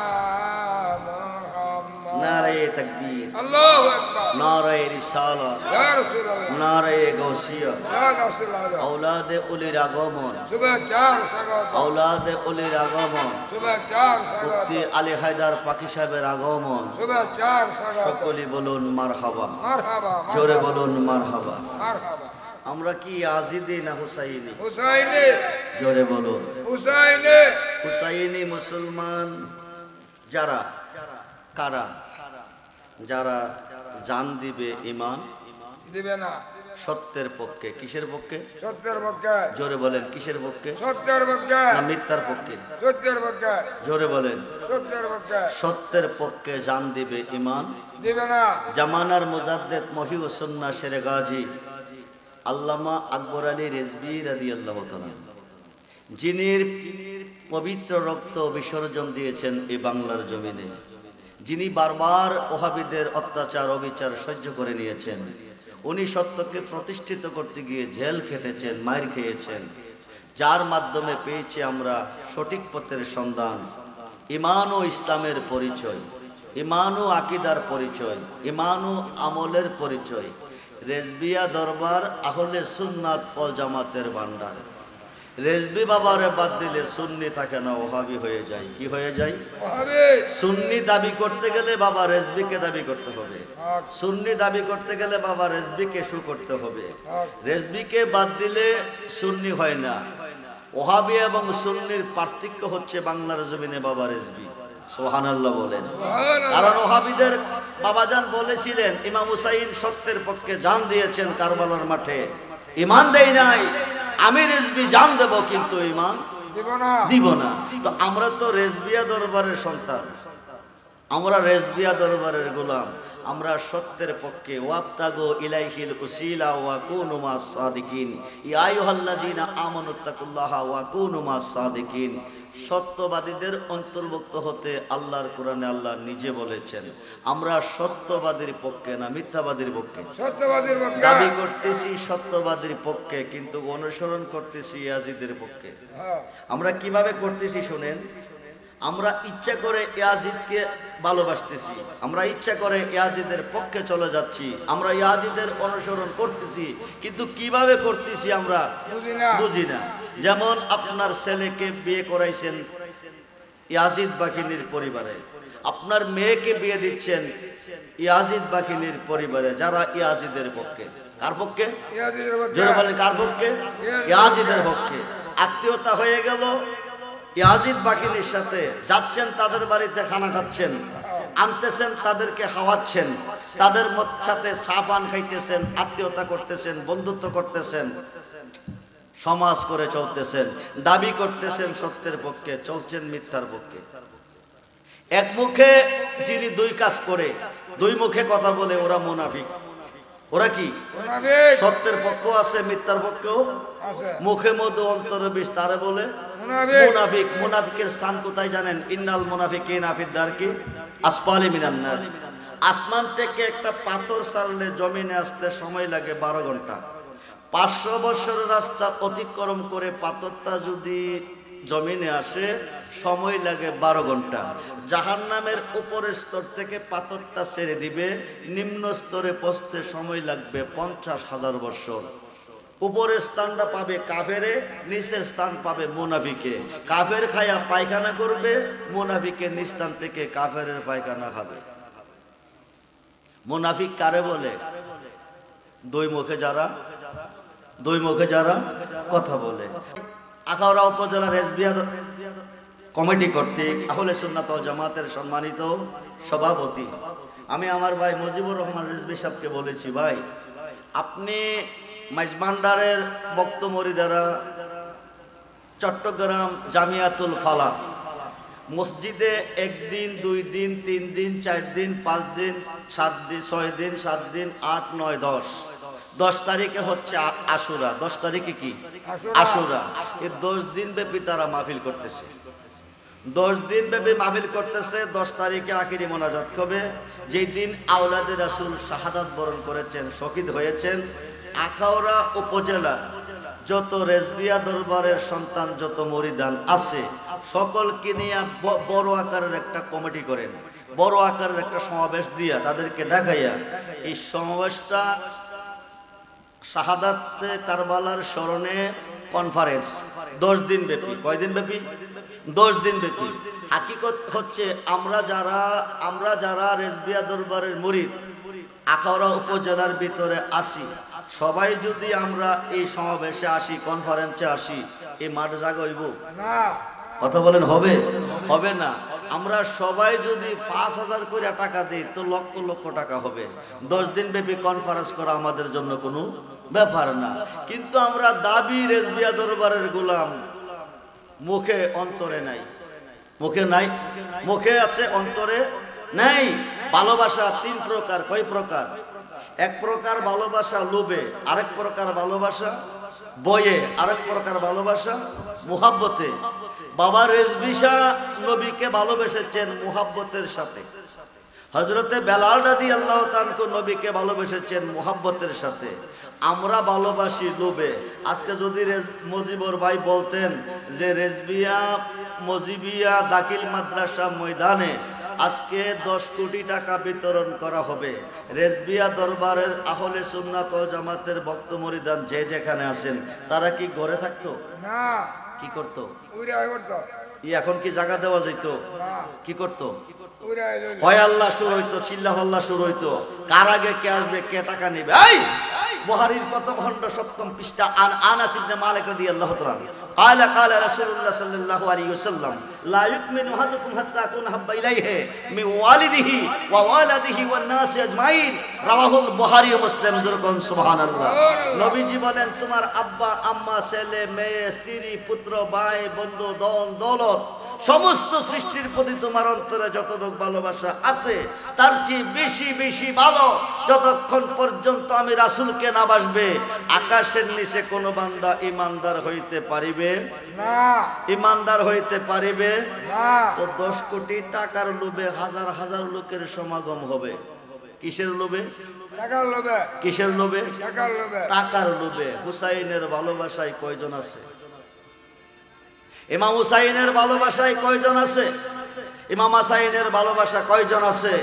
মুহাম্মদ। নারে তাকবীর, আল্লাহু আকবার। নারে রিসালাত, ইয়া রাসূলুল্লাহ, নারে গাউসিয়া। ইয়া গাউসুল্লাহ, আওলাদে উলির আগমন, শুভেচ্ছার স্বাগত, আওলাদে উলির আগমন, শুভেচ্ছার স্বাগত, মুফতি আলী হায়দার পাকি সাহেবের আগমন। শুভেচ্ছার স্বাগত। সকলেই বলুন মারহাবা, মারহাবা, জোরে বলুন মারহাবা। মারহাবা। আমরা কি আজিদি না হুসাইনি? হুসাইনি, জোরে বলুন। হুসাইনি। হুসাইনি মুসলমান যারা, কারা? যারা জান দিবে ইমান দিবে না সত্যের পক্ষে। কিসের পক্ষে? সত্যের পক্ষে। জোরে বলেন, কিসের পক্ষে? সত্যের পক্ষে। না মিথ্যার পক্ষে? সত্যের পক্ষে। জোরে বলেন। সত্যের পক্ষে। সত্যের পক্ষে জান দিবে ইমান। দিবে না। জামানার মুজাদ্দেদ মহি ও সুন্নাহ শেরে গাজী আল্লামা আকবর আলী রেজভী রাদিয়াল্লাহু তাআলা, যিনি পবিত্র রক্ত বিসর্জন দিয়েছেন এই বাংলার জমিনে, যিনি বারবার ওহাবিদের অত্যাচার অবিচার সহ্য করে নিয়েছেন, উনি সত্যকে প্রতিষ্ঠিত করতে গিয়ে জেল খেটেছেন, মার খেয়েছেন। যার মাধ্যমে পেয়েছি আমরা সঠিক পথের সন্ধান, ঈমান ও ইসলামের পরিচয়, ঈমান ও আকীদার পরিচয়, ঈমান ও আমলের পরিচয়। রেজবিয়া দরবার আহলে সুন্নাত ওয়াল জামাতের ভান্ডার। রেজবি বাবারে বাদ দিলে সুন্নি থাকে না, ওহাবি হয়ে যায়। কি হয়ে যায়? সুন্নি দাবি করতে গেলে বাবা রেজবিকে দাবি করতে হবে, সুন্নি দাবি করতে গেলে বাবা রেজবিকে শু করতে হবে। রেজবিকে বাদ দিলে সুন্নি হয় না। ওহাবি এবং সুন্নির পার্থক্য হচ্ছে বাংলার জমিনে বাবা রেজবি। সুবহানাল্লাহ বলেন। কারণ ওহাবিদের বাবাজান বলেছিলেন ইমাম হুসাইন সত্যের পক্ষে জান দিয়েছেন কারবালার মাঠে, ঈমান দেই নাই, আমি রেজবি জান দেব কিন্তু ঈমান দিব না। তো আমরা তো রেজবিয়া দরবারের সন্তান, আমরা রেজবিয়া দরবারের গোলাম, আমরা সত্যের পক্ষে। ওয়াবতাগু ইলাইহিল উসিলা ওয়া কুনু মাস সাদিকিন, ইয়া আইয়ুহাল্লাযিনা আমানুত্তাকুল্লাহা ওয়া কুনু মাস সাদিকিন। সত্যবাদীদের অন্তর্ভুক্ত হতে আল্লাহর কোরআনে আল্লাহ নিজে বলেছেন আমরা সত্যবাদীর পক্ষে না মিথ্যাবাদীর পক্ষে। সত্যবাদীর পক্ষে দাবি করতেছি সত্যবাদীর পক্ষে, কিন্তু অনুসরণ করতেছি ইয়াজিদের পক্ষে। আমরা কিভাবে করতেছি শুনেন। আমরা ইচ্ছা করে ইয়াজিদকে ভালোবাসতেছি, আমরা ইচ্ছা করে ইয়াজিদের পক্ষে চলে যাচ্ছি, আমরা ইয়াজিদের অনুসরণ করতেছি, কিন্তু কিভাবে করতেছি আমরা বুঝি না। যেমন আপনার ছেলেকে বিয়ে করাইছেন ইয়াজিদ বাকিনীর পরিবারে, আপনার মেয়েকে বিয়ে দিচ্ছেন ইয়াজিদ বাকিনীর পরিবারে, যারা ইয়াজিদের পক্ষে। কার পক্ষে? যারা বলেন কার পক্ষে? ইয়াজিদের পক্ষে। আত্মীয়তা হয়ে গেল ইয়াজিদ বাকিনীর সাথে, যাচ্ছেন তাদের বাড়িতে খানা খাচ্ছেন, আনতেছেন তাদেরকে খাওয়াচ্ছেন, তাদের সাথে চা পান খাইতেছেন, আত্মীয়তা করতেছেন, বন্ধুত্ব করতেছেন, সমাজ করে চলতেছেন, দাবি করতেছেন সত্যের পক্ষে, চলছেন মিথ্যার পক্ষে। এক মুখে যিনি দুই কাজ করে, দুই মুখে কথা বলে, ওরা মুনাফিক। ওরা কি? সত্যের পক্ষ আছে, মিথ্যার পক্ষেও মুখে মধ্যে অন্তরে বিষ, তারে বলে মুনাফিক। মুনাফিকের স্থান কোথায় জানেন? ইন্নাল মুনাফিকিনা ফিদ দারকি আসফালি মিনান নার। আসমান থেকে একটা পাথর ছাড়লে জমিনে আসতে সময় লাগে 12 ঘন্টা। 500 বছরের রাস্তা অতিক্রম করে পাথরটা যদি জমিনে আসে সময় লাগে 12 ঘন্টা। জাহান্নামের উপরের স্তর থেকে পাথরটা ছেড়ে দিবে, নিম্ন স্তরে পৌঁছতে সময় লাগবে 50,000 বছর। উপরের স্থানটা পাবে কাফেরে, নিচের স্থান পাবে মুনাফিকে। কাফের খায়া পায়খানা করবে, মুনাফিকের নিচ স্থান থেকে কাফেরের পায়খানা খাবে। মুনাফিক কারে বলে? দুই মুখে যারা কথা বলে। আখাউড়া উপজেলা রেজবিয়া কমিটি কর্তৃক আহলে সুন্নাত ওয়াল জামাতের সম্মানিত সভাপতি আমি আমার ভাই মুজিবুর রহমান রেজবি সাহেবকে বলেছি, ভাই আপনি মাইজভান্ডারের বক্ত মরিদারা চট্টগ্রাম জামিয়াতুল ফালাহ মসজিদে 1 দিন 2 দিন 3 দিন 4 দিন 5 দিন 7 দিন 6 দিন 7 দিন 8 9 10 তারিখে হচ্ছে আশুরা। 10 তারিখে কি আশুরা? এই 10 দিন ব্যাপী তারা মাহফিল করতেছে, 10 দিন ব্যাপী মাহফিল করতেছে। 10 তারিখে আখিরি মোনাজাত হবে, যেই দিন আওলাদে রাসূল শাহাদাত বরণ করেছেন, শহীদ হয়েছেন। আখাউড়া উপজেলা যত রেজবিয়া দরবারের সন্তান, যত মরিদান আছে, সকলকে নিয়ে বড় আকারের একটা কমিটি করেন, বড় আকারের একটা সমাবেশ দিয়া তাদেরকে দেখাইয়া এই সমাবেশটা শাহাদাতে কারবালার স্মরণে কনফারেন্স 10 দিন ব্যাপী। কয়দিন ব্যাপী? 10 দিন ব্যাপী। হাকিকত হচ্ছে আমরা যারা রেজবিয়া দরবারের মুরিদ আখাউড়া উপজেলার ভিতরে আসি, সবাই যদি আমরা এই সমাবেশে আসি, কনফারেন্সে আসি, এই মাঠ জায়গা হইব না? কথা বলেন হবে? হবে না। আমরা সবাই যদি 5,000 করে টাকা দিই তো লক্ষ লক্ষ টাকা হবে। 10 দিন ব্যাপী কনফারেন্স করা আমাদের জন্য কোনো ব্যাপার না। কিন্তু আমরা দাবি রেজবিয়া দরবারের গোলাম, মুখে অন্তরে নাই। মুখে নাই, মুখে আছে, অন্তরে নাই। ভালোবাসা 3 প্রকার। কয় প্রকার? এক প্রকার ভালোবাসা লোভে, আরেক প্রকার ভালোবাসা বয়ে, আরেক প্রকার ভালোবাসা মুহাব্বতে। বাবা রেজবি শাহ নবীকে ভালোবেসেছেন মুহাব্বতের সাথে, হযরতে বেলাল রাদিয়াল্লাহু তাআলা নবীকে ভালোবেসেছেন মুহাব্বতের সাথে। আমরা ভালোবাসি লোভে। আজকে যদি মজিবর ভাই বলতেন যে রেজবিয়া মজিবিয়া দাখিল মাদ্রাসা ময়দানে আজকে 10 কোটি টাকা বিতরণ করা হবে, রেজবিয়া দরবারের আহলে সুন্নাত ওয়াল জামাতের ভক্ত মুরিদান যে যেখানে আছেন তারা কি ঘরে থাকতো? না। কি করতো? উড়াই করতো। এখন কি জায়গা দেওয়া যেত? না। কি করতো? উড়াই হয় আল্লাহ শুরু হইতো, চিল্লা হল্লা শুরু হইতো, কার আগে কে আসবে, কে টাকা নেবে। এই বুখারীর প্রথম খণ্ড 7ম পৃষ্ঠা আনাস ইবনে মালিক রাদিয়াল্লাহু তাআলা قال قال رسول الله صلى الله عليه وسلم لا يؤمن احدكم حتى اكون حب اليه من والده ووالده والناس اجمعين رواه البخاري ومسلم যখন সুবহানাল্লাহ। নবীজি বলেন তোমার আব্বা আম্মা ছেলে মেয়ে স্ত্রী পুত্র ভাই বন্ধু ধন দৌলত সমস্ত সৃষ্টির প্রতি তোমার অন্তরে যতটুকু ভালোবাসা আছে তার চেয়ে বেশি বেশি ভালো যতক্ষণ পর্যন্ত আমি রাসূলকে না বাসবে আকাশের নিচে কোন বান্দা ঈমানদার হইতে পারিবে না। ঈমানদার হইতে পারিবে না। তো 10 কোটি টাকার লোভে হাজার হাজার লোকের সমাগম হবে। কিসের লোভে? টাকার লোভে। কিসের লোভে? টাকার লোভে। টাকার লোভে। হুসাইনের ভালোবাসায় কয়জন আছে? ইমাম হুসাইনের ভালোবাসায় কয়জন আছে? ইমাম হাসাইনের ভালোবাসা কয়জন আছে?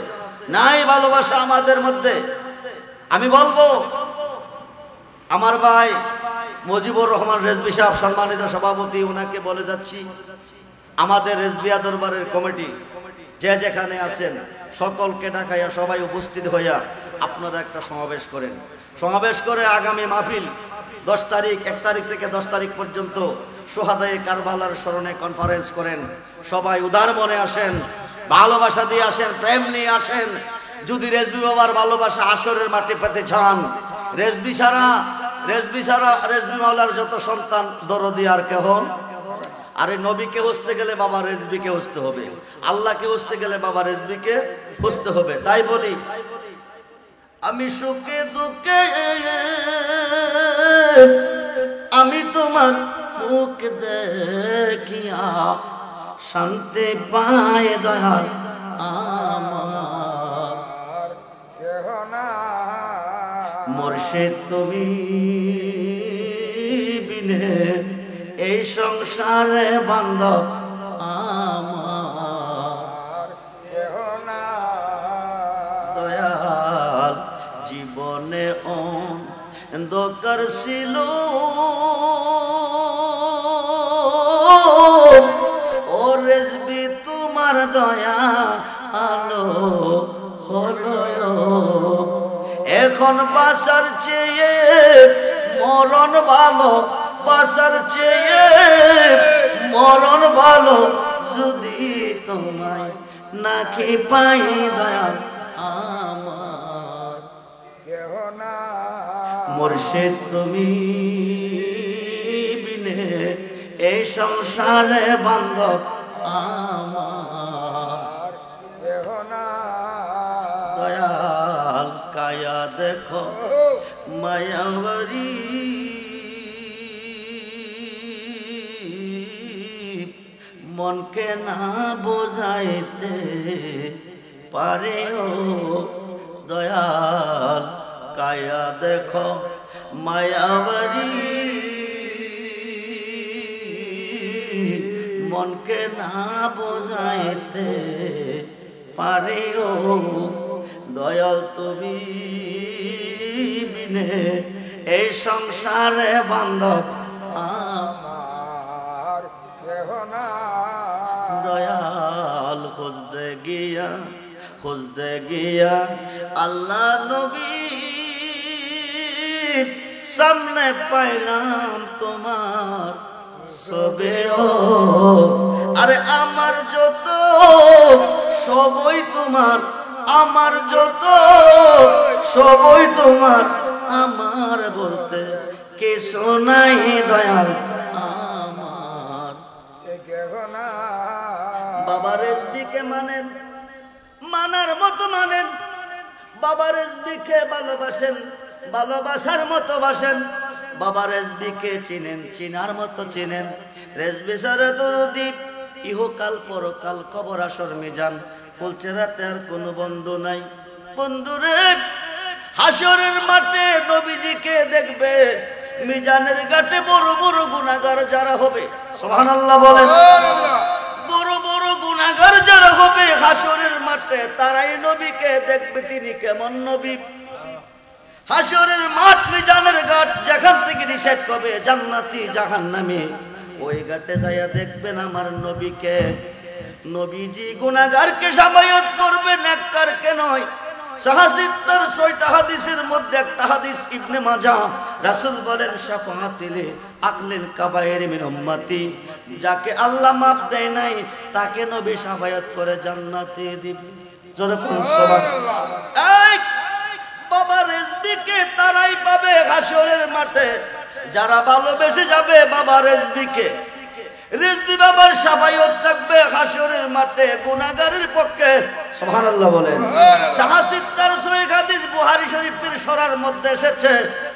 নাই ভালোবাসা আমাদের মধ্যে। আমি বলবো আমার ভাই মুজিবুর রহমান রেজবি সাহেব সম্মানিত সভাপতি, উনাকে বলে যাচ্ছি আমাদের রেজবিয়া দরবারের কমিটি যে যেখানে আছেন সকলকে ডাকাইয়া সবাই উপস্থিত হইয়া আপনারা একটা সমাবেশ করেন। সমাবেশ করে আগামী মাহফিল 10 তারিখ 1 তারিখ থেকে 10 তারিখ পর্যন্ত শোহাদায়ে কারবালার স্মরণে কনফারেন্স করেন। সবাই উদার মনে আসেন, ভালোবাসা দিয়ে আসেন, প্রেম নিয়ে আসেন। যদি রেজবি বাবার ভালোবাসা আসরের মাটি পেতে চান, রেজবি মাওলার যত সন্তান দরদি আর কেহ। আরে নবীকে খুঁজতে গেলে বাবা রেজবিকে খুঁজতে হবে, আল্লাহকে খুঁজতে গেলে বাবা রেজবিকে খুঁজতে হবে। তাই বলি আমি সুখে দুঃখে আমি তোমার মুখ দেখিয়া শান্তি পায় দয়াল আমার। কেহ না। মুর্শিদ তুমি বিনে এই সংসারে বান্ধব আমার। কেহ না। দয়াল জীবনে অন্ধকার ছিল ও রেজবি তোমার দয়া আলো হলো। এখন বাঁচার চেয়ে মরণ ভালো, বাঁচার চেয়ে মরণ ভালো যদি তোমায় নাকি পাই দয়াল আমার। কেহ না। মুর্শিদ তুমি বিনে এই সংসারে বান্ধব আমার। কেহ না। দয়াল কায়া দেখো মায়াবরী মনকে না বোঝাইতে পারে ও দয়াল কায়া দেখো মায়াবরী মনকে না বোঝাইতে পারে ও দয়াল তুমি বিনে এই সংসারে বান্ধব আমার। কেহ না। দয়াল খুঁজতে গিয়া আল্লাহ নবী সামনে পাইলাম তোমার সবে ও। আরে আমার যত সবই তোমার, আমার যত সবই তোমার, আমার বলতে কিছু নাই দয়াল আমার। কেহ না। বাবা রেজবিকে মানেন, মানার মতো মানেন, বাবা রেজবিকে ভালোবাসেন, ভালোবাসার মতো বাসেন, বাবা রেজবিকে চিনেন, চিনার মতো চিনেন। রেজবি সারা দরদি ইহকাল পরকাল কবর আসর মিজান ফুলচেরাতে আর কোনো বন্ধু নাই। বন্ধুরে, হাসরের মাঠে নবীজিকে দেখবে, মিজানের ঘাটে বড় বড় গুনাহগার যারা হবে, সুবহানাল্লাহ বলেন, বড় বড় গুনাহগার যারা হবে হাসরের মাঠে, তারাই নবীকে দেখবে। তিনি কেমন নবী? হাসরের মাঠ, মিজানের ঘাট, যেখান থেকে ডিসাইড করবে জান্নাতি জাহান্নামী, ওই ঘাটে যাইয়া দেখবেন আমার নবীকে। নবীজি গুনাহগারকে সামায়াত করবে, নেককারকে নয়। সাহাসিত্তার 6টা হাদিসের মধ্যে একটা হাদিস ইবনে মাজাহ, রাসূল বলেন শাফাআতিলি আকলিল কাবায়ের মিন উম্মতি, যাকে আল্লাহ মাফ দেয় নাই তাকে নবী সাফায়াত করে জান্নাতে দিবে। জোরে বলুন সুবহানাল্লাহ। এই বাবা রেজবিকে তারাই পাবে হাসরের মাঠে যারা ভালোবেসে যাবে বাবা রেজবিকে। রেজবি বাবার সাফায়াত থাকবে হাসরের মাঠে গুনাহগারের পক্ষে, সুবহানাল্লাহ বলেন। সাহাসিত্তার 6 হাদিস বুখারী শরীফের সরার মধ্যে এসেছে,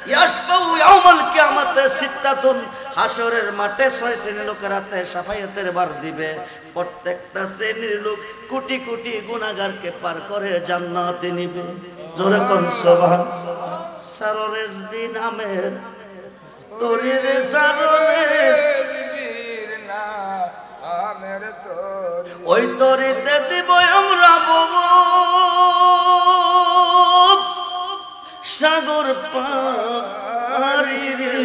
ইয়াশফাউ ইয়াউমাল কিয়ামাতে সিত্তাতুন, হাসরের মাঠে 6 শ্রেণীর লোকেরাতে সাফায়াতের বার দিবে। প্রত্যেকটা শ্রেণীর লোক কোটি কোটি গুনাহগারকে পার করে জান্নাতে নিবে। জোরে কোন সুবহানাল্লাহ। সারো রেজবি নামের তোরে সারোরে, ওই তরিতে দিব আমরা ববু সাগর পারি রে।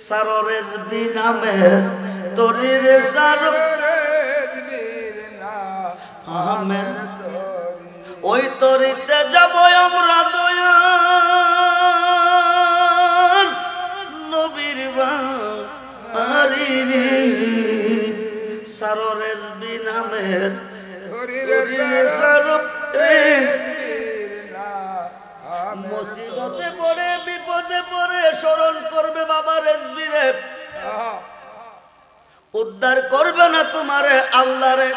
সারো রেজবি নামের তরিরে সারো আমের, ওই তরিতে যাব আমরা দয়াল নবীর বাড়ি রে। সারো রেজবি নামের মুসিবতে পড়ে বিপদে পড়ে স্মরণ করবে বাবা রেজবি রে, উদ্ধার করবে না তোমারে আল্লাহ রে।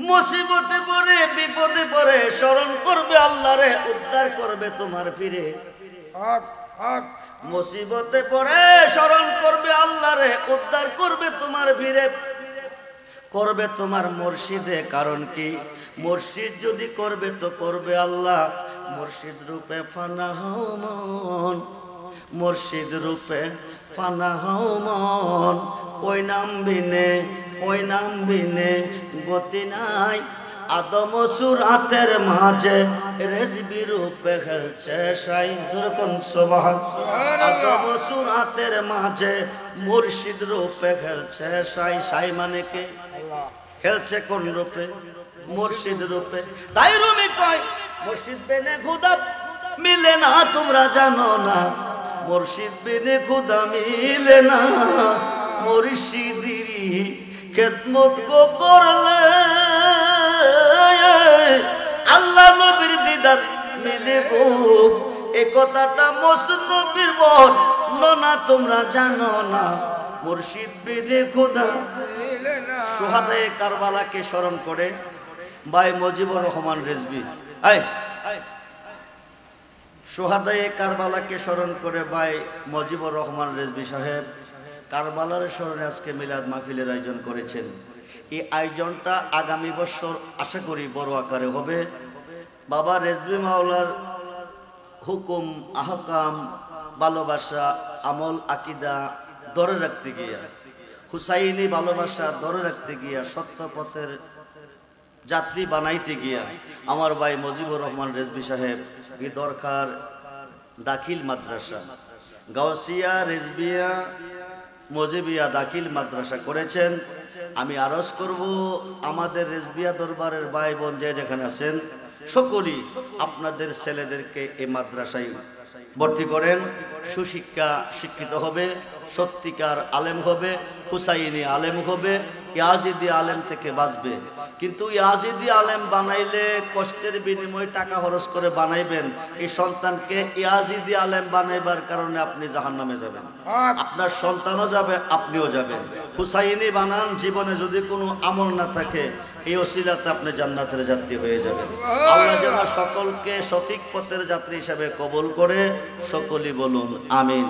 মুসিবতে পড়ে বিপদে পড়ে স্মরণ করবে আল্লাহ রে, উদ্ধার করবে তোমার ফিরে। মুসিবতে পড়ে স্মরণ করবে আল্লাহ রে, উদ্ধার করবে তোমার ফিরে, করবে তোমার মুর্শিদে। কারণ কি? মুর্শিদ যদি করবে তো করবে আল্লাহ। মুর্শিদ রূপে ফানা হও মন, মুর্শিদ রূপে ফানা হও মন, ওই নাম বিনে ওই নাম বিনে গতি নাই। আদম সুরাতের মাঝে রেজবি রূপে খেলছে সাই। যেরকম সুবহানাল্লাহ। আদম সুরাতের মাঝে মুর্শিদ রূপে খেলছে সাই। সাই মানে কে? খেলছে কোন রূপে? মুর্শিদ রূপে। তাই রুমি কয় মুর্শিদ বিনে খুদা মিলে না, তোমরা জানো না মুর্শিদ বিনে খুদা মিলে না। মুর্শিদি খেদমত কো করলে আল্লাহ নবীর দিদার মিলে গো। এ কথাটা মসনবীর বলল না, তোমরা জানো না মুর্শিদ বিনে খুদা মিলে না। সুহাদায়ে কারবালাকে স্মরণ করে ভাই মুজিবুর রহমান রেজবি, সুহাদায়ে কারবালাকে স্মরণ করে ভাই মুজিবুর রহমান রেজবি সাহেব কারবালার স্মরণে আজকে মিলাদ মাহফিলের আয়োজন করেছেন। এই আয়োজনটা আগামী বছর আশা করি বড় আকারে হবে। বাবা রেজবি মাওলার হুকুম, আহকাম, ভালোবাসা, আমল, আকিদা ধরে রাখতে গিয়া, হুসাইনি ভালোবাসা ধরে রাখতে গিয়া, সত্য পথের যাত্রী বানাইতে গিয়া আমার ভাই মুজিবুর রহমান রেজবি সাহেব এই দরকার দাখিল মাদ্রাসা, গাউসিয়া রেজবিয়া মজিবিয়া দাখিল মাদ্রাসা করেছেন। আমি আরজ করব আমাদের রেজবিয়া দরবারের ভাই বোন যে যেখানে আছেন সকলেই আপনাদের ছেলেদেরকে এই মাদ্রাসায় ভর্তি করেন। সুশিক্ষা শিক্ষিত হবে, সত্যিকার আলেম হবে, হুসাইনি আলেম হবে, ইয়াজিদি আলেম থেকে বাঁচবে। কিন্তু ইয়াজিদি আলেম বানাইলে কষ্টের বিনিময়ে টাকা খরচ করে বানাইবেন। এই সন্তানকে ইয়াজিদি আলেম বানাইবার কারণে আপনি জাহান্নামে যাবেন, আপনার সন্তানও যাবে, আপনিও যাবেন। হুসাইনি বানান, জীবনে যদি কোনো আমল না থাকে এই ওসিলাতে আপনি জান্নাতের যাত্রী হয়ে যাবেন। আল্লাহ যেন সকলকে সঠিক পথের যাত্রী হিসেবে কবুল করে। সকলেই বলুন আমিন।